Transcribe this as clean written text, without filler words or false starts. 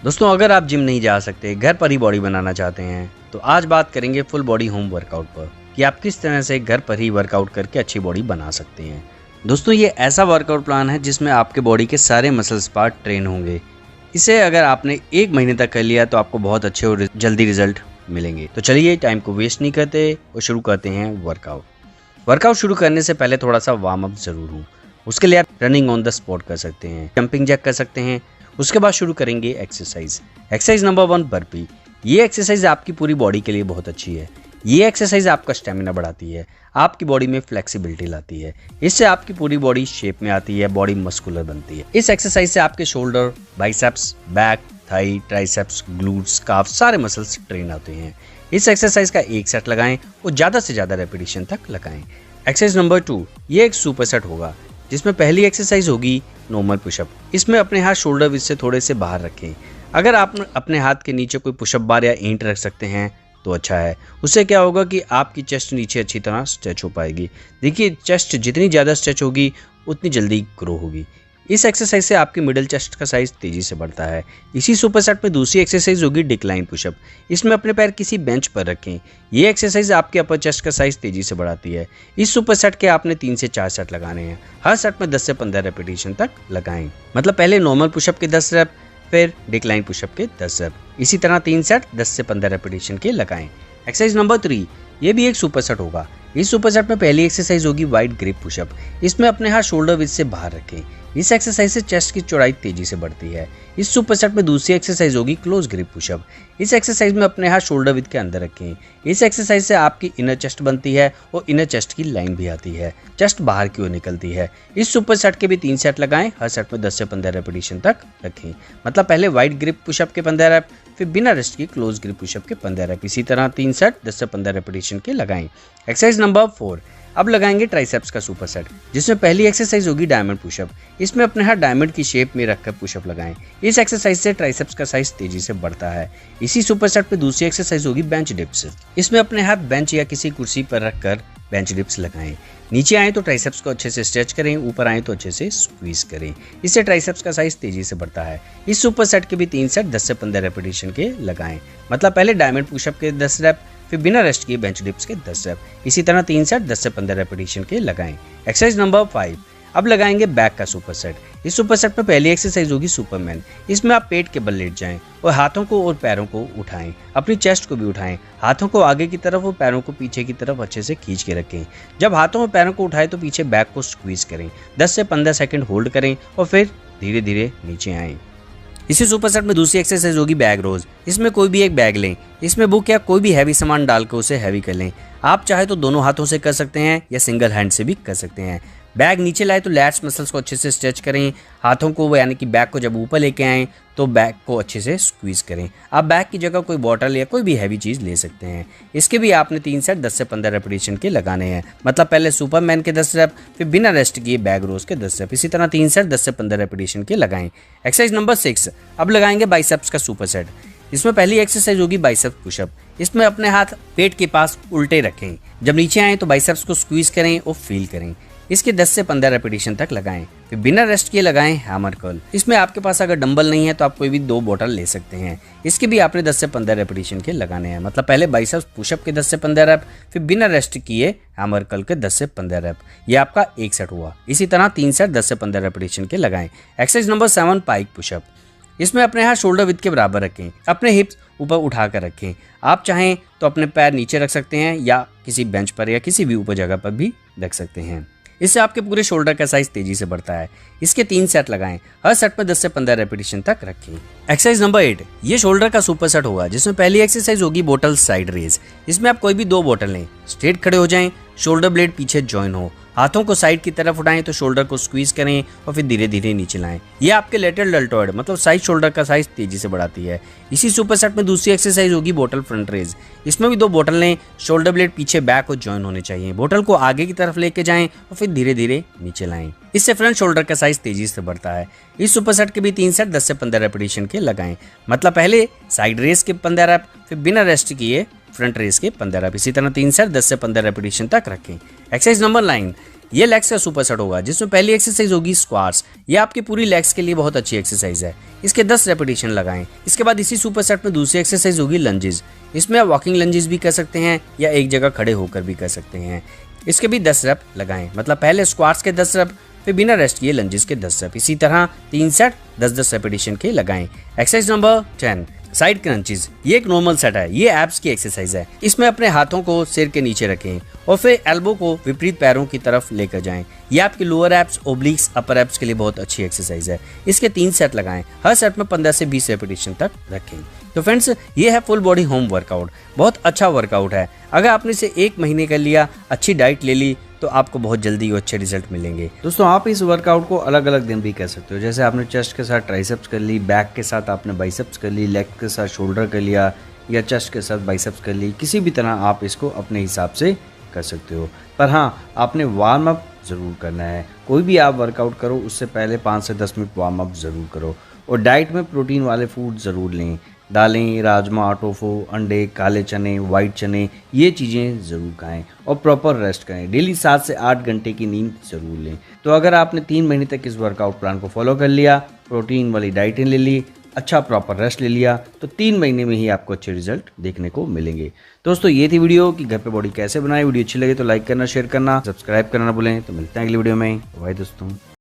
दोस्तों अगर आप जिम नहीं जा सकते, घर पर ही बॉडी बनाना चाहते हैं, तो आज बात करेंगे फुल बॉडी होम वर्कआउट पर कि आप किस तरह से घर पर ही वर्कआउट करके अच्छी बॉडी बना सकते हैं। दोस्तों ये ऐसा वर्कआउट प्लान है जिसमें आपके बॉडी के सारे मसल्स पार्ट ट्रेन होंगे। इसे अगर आपने 1 महीने तक कर लिया तो आपको बहुत अच्छे और जल्दी रिजल्ट मिलेंगे। तो चलिए टाइम को वेस्ट नहीं करते और शुरू करते हैं वर्कआउट शुरू करने से पहले थोड़ा सा वार्म अप जरूर हो। उसके लिए आप रनिंग ऑन द स्पॉट कर सकते हैं, जंपिंग जैक कर सकते हैं। उसके बाद शुरू करेंगे एक्सरसाइज नंबर 1 बर्पी। ये एक्सरसाइज आपकी पूरी बॉडी के लिए बहुत अच्छी है। ये एक्सरसाइज आपका स्टेमिना बढ़ाती है, आपकी बॉडी में फ्लेक्सिबिलिटी लाती है। इससे आपकी पूरी बॉडी शेप में आती है, बॉडी मस्कुलर बनती है। इस एक्सरसाइज से आपके shoulder, biceps, back, thigh, triceps, glutes, calf सारे मसल्स ट्रेन होते हैं। इस एक्सरसाइज का 1 सेट लगाएं और ज़्यादा से ज़्यादा रेपिटेशन तक लगाएं। एक्सरसाइज नंबर 2, ये एक सुपर सेट होगा जिसमें पहली एक्सरसाइज होगी नॉर्मल पुशअप। इसमें अपने हाथ शोल्डर विड्थ से थोड़े से बाहर रखें। अगर आप अपने हाथ के नीचे कोई पुशअप बार या ईंट रख सकते हैं तो अच्छा है। उससे क्या होगा कि आपकी चेस्ट नीचे अच्छी तरह स्ट्रेच हो पाएगी। देखिए चेस्ट जितनी ज़्यादा स्ट्रेच होगी उतनी जल्दी ग्रो होगी। इस एक्सरसाइज से आपकी मिडिल चेस्ट का साइज तेजी से बढ़ता है। इसी सुपर सेट में दूसरी एक्सरसाइज होगी डिक्लाइन पुशअप। इसमें अपने पैर किसी बेंच पर रखें। ये एक्सरसाइज आपके अपर चेस्ट का साइज तेजी से बढ़ाती है। इस सुपर सेट के आपने 3 से 4 सेट लगाने हैं। हर सेट में 10 से 15 रेपिटेशन तक लगाएं। मतलब पहले नॉर्मल पुशअप के 10 रेप, फिर डिक्लाइन पुशअप के 10 रेप। इसी तरह 3 सेट 10 से 15 रेपिटेशन के लगाएं। एक्सरसाइज नंबर 3, ये भी एक सुपर सेट होगा। इस सुपर सेट में पहली एक्सरसाइज होगी वाइड ग्रिप पुशअप। इसमें अपने हाथ शोल्डर विड्थ से बाहर रखें। इस एक्सरसाइज से चेस्ट की चौड़ाई तेजी से बढ़ती है। इस सुपर सेट में दूसरी एक्सरसाइज होगी क्लोज ग्रिप पुशअप। इस एक्सरसाइज में अपने हाथ शोल्डर विड्थ के अंदर रखें। इस एक्सरसाइज से आपकी इनर चेस्ट बनती है और इनर चेस्ट की लाइन भी आती है, चेस्ट बाहर की ओर निकलती है। इस सुपर सेट के भी 3 सेट लगाएं। हर सेट में 10 से 15 रेपिटेशन तक रखें। मतलब पहले वाइड ग्रिप पुशअप के 15 रेप, फिर बिना रेस्ट की क्लोज ग्रिप पुशअप के 15 रेप। इसी तरह 3 सेट 10 से 15 रेपिटेशन के लगाएं। एक्सरसाइज नंबर 4, अब लगाएंगे ट्राइसेप्स का सुपर सेट, जिसमें पहली एक्सरसाइज होगी डायमंड पुशअप। इसमें अपने हाथ डायमंड की शेप में रखकर पुशअप लगाएं। इस एक्सरसाइज से ट्राइसेप्स का साइज तेजी से बढ़ता है। इसी सुपर सेट में दूसरी एक्सरसाइज होगी बेंच डिप्स। इसमें अपने हाथ बेंच या किसी कुर्सी पर रखकर बेंच डिप्स लगाएं। नीचे आए तो ट्राइसेप्स को अच्छे से स्ट्रेच करें, ऊपर आए तो अच्छे से स्क्वीज करें। इससे ट्राइसेप्स का साइज तेजी से बढ़ता है। इस सुपर सेट के भी 3 सेट 10 से 15 रेपिटेशन के लगाएं। मतलब पहले डायमंड पुशअप के 10 रेप, फिर बिना रेस्ट किए बेंच डिप्स के 10 रेप। इसी तरह 3 सेट 10 से 15 रेपिटेशन के लगाएं। एक्सरसाइज नंबर 5, अब लगाएंगे बैक का सुपर सेट। इस सुपर सेट में पहली एक्सरसाइज होगी सुपरमैन। इसमें आप पेट के बल लेट जाएं और हाथों को और पैरों को उठाएं। अपनी चेस्ट को भी उठाएं। हाथों को आगे की तरफ और पैरों को पीछे की तरफ अच्छे से खींच के रखें। जब हाथों और पैरों को उठाएं तो पीछे बैक को स्क्वीज करें। 10 से 15 सेकंड होल्ड करें और फिर धीरे धीरे नीचे आएं। इसी सुपर सेट में दूसरी एक्सरसाइज होगी बैग रोज। इसमें कोई भी एक बैग लें। इसमें बुक या कोई भी हैवी सामान डालकर उसे हैवी कर लें। आप चाहे तो दोनों हाथों से कर सकते हैं या सिंगल हैंड से भी कर सकते हैं। बैग नीचे लाए तो लैट्स मसल्स को अच्छे से स्ट्रेच करें। हाथों को यानी कि बैग को जब ऊपर लेके आएँ तो बैग को अच्छे से स्क्वीज करें। आप बैग की जगह कोई बॉटल या कोई भी हैवी चीज़ ले सकते हैं। इसके भी आपने 3 सेट 10 से 15 रेपिटेशन के लगाने हैं। मतलब पहले सुपरमैन के 10 रेप, फिर बिना रेस्ट किए बैग रोज के 10 रेप। इसी तरह 3 सेट 10 से 15 रेपिटेशन के लगाएं। एक्सरसाइज नंबर 6, अब लगाएंगे बाइसेप्स का सुपर सेट। इसमें पहली एक्सरसाइज होगी बाइसेप्स पुशअप। इसमें अपने हाथ पेट के पास उल्टे रखें। जब नीचे आए तो बाइसेप्स को स्क्वीज करें और फील करें। इसके 10 से 15 रेपिटेशन तक लगाएं। फिर बिना रेस्ट किए लगाएं हैमर कर्ल। इसमें आपके पास अगर डंबल नहीं है तो आप कोई भी 2 बोतल ले सकते हैं। इसके भी आपने 10 से 15 रेपिटेशन के लगाने हैं। मतलब पहले बाइसेप्स पुशअप के 10 से 15 रेप, फिर बिना रेस्ट किए हैमर कर्ल के 10 से 15 रेप। ये आपका 1 सेट हुआ। इसी तरह 3 सेट 10 से 15 रेपिटेशन के लगाएं। एक्सरसाइज नंबर 7 पाइक पुशअप। इसमें अपने हाथ शोल्डर विड्थ के बराबर रखें। अपने हिप्स ऊपर उठा कर रखें। आप चाहें तो अपने पैर नीचे रख सकते हैं या किसी बेंच पर या किसी भी ऊपर जगह पर भी रख सकते हैं। इससे आपके पूरे शोल्डर का साइज तेजी से बढ़ता है। इसके 3 सेट लगाएं। हर सेट में 10 से 15 रेपिटेशन तक रखें। एक्सरसाइज नंबर 8, ये शोल्डर का सुपर सेट होगा जिसमें पहली एक्सरसाइज होगी बोतल साइड रेज। इसमें आप कोई भी 2 बोतल लें। स्ट्रेट खड़े हो जाएं, शोल्डर ब्लेड पीछे जॉइन हो। हाथों को साइड की तरफ उठाएं तो शोल्डर को स्क्वीज करें और फिर धीरे धीरे नीचे लाएं। ये आपके लेटरल डेल्टॉइड मतलब साइड शोल्डर का साइज तेजी से बढ़ाती है। इसी सुपर सेट में दूसरी एक्सरसाइज होगी बोतल फ्रंट रेज। इसमें भी 2 बोतल लें। शोल्डर ब्लेड पीछे बैक और जॉइन होने चाहिए। बोतल को आगे की तरफ लेके जाएं और फिर धीरे धीरे नीचे लाएं। इससे फ्रंट शोल्डर का साइज तेजी से बढ़ता है। इस सुपर सेट के भी 3 सेट 10 से 15 रेपिटेशन के लगाएं। मतलब पहले साइड रेस के 15 रेप, फिर बिना रेस्ट किए फ्रंट रेस के 15 रेप। इसी तरह 3 सेट 10 से 15 रेपिटेशन तक रखें। एक्सरसाइज नंबर 9, ये लेग्स का सुपर सेट होगा जिसमें पहली एक्सरसाइज होगी स्क्वाट्स। ये आपकी पूरी लेग्स के लिए बहुत अच्छी एक्सरसाइज है। इसके 10 रेपिटेशन लगाएं। इसके बाद इसी सुपर सेट में दूसरी एक्सरसाइज होगी लंजेस। इसमें आप वॉकिंग लंजेस भी कर सकते हैं या एक जगह खड़े होकर भी कर सकते हैं। इसके भी 10 रेप लगाएं, मतलब पहले स्क्वाट्स के 10 रेप, फिर बिना रेस्ट किए लंजेस के 10 रेप। इसी तरह 3 सेट 10-10 रेपिटेशन के लगाएं। Exercise number 10, side crunches. ये एक नॉर्मल सेट है, ये एब्स की एक्सरसाइज है। इसमें अपने हाथों को सिर के नीचे रखें और फिर एल्बो को विपरीत पैरों की तरफ लेकर जाएं। ये आपके लोअर एब्स, ओब्लिक्स, अपर एब्स के लिए बहुत अच्छी एक्सरसाइज है। इसके 3 सेट लगाएं। हर सेट में 15 से 20 रेपिटेशन तक रखें। तो फ्रेंड्स, ये है फुल बॉडी होम वर्कआउट। बहुत अच्छा वर्कआउट है। अगर आपने इसे 1 महीने कर लिया, अच्छी डाइट ले ली, तो आपको बहुत जल्दी अच्छे रिजल्ट मिलेंगे। दोस्तों, आप इस वर्कआउट को अलग अलग दिन भी कर सकते हो। जैसे आपने चेस्ट के साथ ट्राइसेप्स कर ली, बैक के साथ आपने बाइसेप्स कर ली, लेग के साथ शोल्डर कर लिया, या चेस्ट के साथ बाइसेप्स कर ली। किसी भी तरह आप इसको अपने हिसाब से कर सकते हो। पर हाँ, आपने वार्म अप ज़रूर करना है। कोई भी आप वर्कआउट करो उससे पहले 5 से 10 मिनट वार्म अप ज़रूर करो। और डाइट में प्रोटीन वाले फूड ज़रूर लें। दालें, राजमा, टोफू, अंडे, काले चने, वाइट चने, ये चीज़ें ज़रूर खाएं और प्रॉपर रेस्ट करें। डेली 7 से 8 घंटे की नींद ज़रूर लें। तो अगर आपने 3 महीने तक इस वर्कआउट प्लान को फॉलो कर लिया, प्रोटीन वाली डाइटें ले ली, अच्छा प्रॉपर रेस्ट ले लिया, तो 3 महीने में ही आपको अच्छे रिजल्ट देखने को मिलेंगे। दोस्तों, ये थी वीडियो कि घर पे बॉडी कैसे बनाए। वीडियो अच्छी लगे तो लाइक करना, शेयर करना, सब्सक्राइब करना ना भूलें। तो मिलते हैं अगली वीडियो में। बाय दोस्तों।